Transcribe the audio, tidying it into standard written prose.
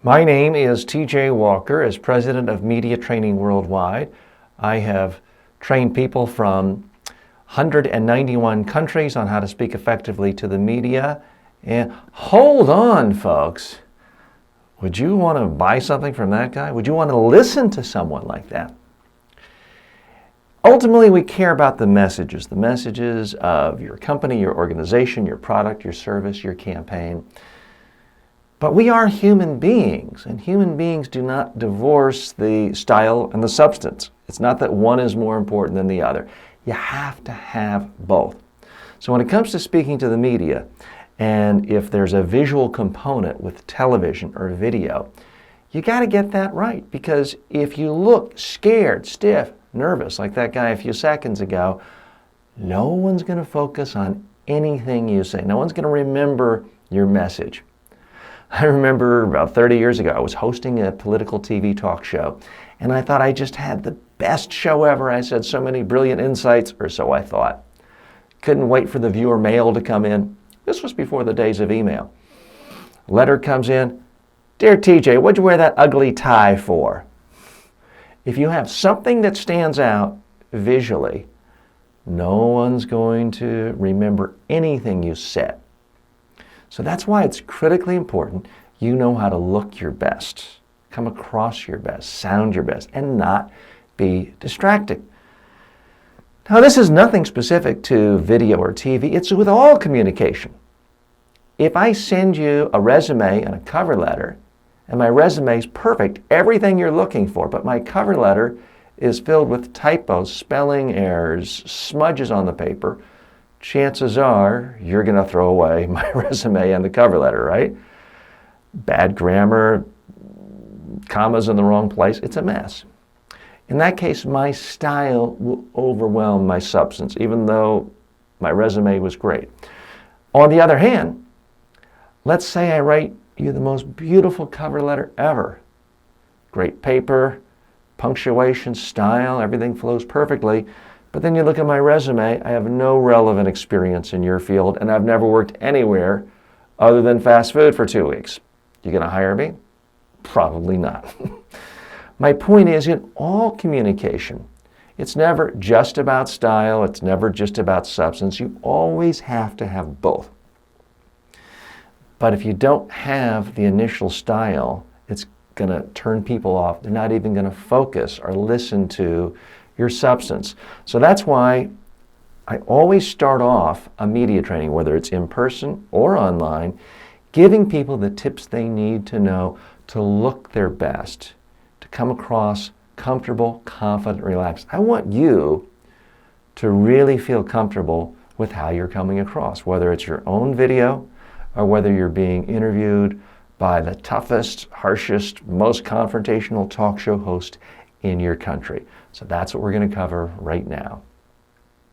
My name is TJ Walker. As president of Media Training Worldwide, I have trained people from 191 countries on how to speak effectively to the media. And hold on, folks. Would you want to buy something from that guy? Would you want to listen to someone like that? Ultimately, we care about the messages of your company, your organization, your product, your service, your campaign. But we are human beings, and human beings do not divorce the style and the substance. It's not that one is more important than the other. You have to have both. So when it comes to speaking to the media, and if there's a visual component with television or video, you got to get that right, because if you look scared, stiff, nervous, like that guy a few seconds ago, no one's going to focus on anything you say. No one's going to remember your message. I remember about 30 years ago, I was hosting a political TV talk show, and I thought I just had the best show ever. I said so many brilliant insights, or so I thought. Couldn't wait for the viewer mail to come in. This was before the days of email. Letter comes in. Dear TJ, what'd you wear that ugly tie for? If you have something that stands out visually, no one's going to remember anything you said. So that's why it's critically important you know how to look your best, come across your best, sound your best, and not be distracting. Now, this is nothing specific to video or TV. It's with all communication. If I send you a resume and a cover letter, and my resume is perfect, everything you're looking for, but my cover letter is filled with typos, spelling errors, smudges on the paper, chances are you're going to throw away my resume and the cover letter, right? Bad grammar, commas in the wrong place, it's a mess. In that case, my style will overwhelm my substance, even though my resume was great. On the other hand, let's say I write you the most beautiful cover letter ever. Great paper, punctuation, style, everything flows perfectly. But then you look at my resume, I have no relevant experience in your field, and I've never worked anywhere other than fast food for 2 weeks. You going to hire me? Probably not. My point is, in all communication, it's never just about style, it's never just about substance. You always have to have both. But if you don't have the initial style, it's going to turn people off. They're not even going to focus or listen to your substance. So that's why I always start off a media training, whether it's in person or online, giving people the tips they need to know to look their best, to come across comfortable, confident, relaxed. I want you to really feel comfortable with how you're coming across, whether it's your own video or whether you're being interviewed by the toughest, harshest, most confrontational talk show host in your country. So that's what we're going to cover right now.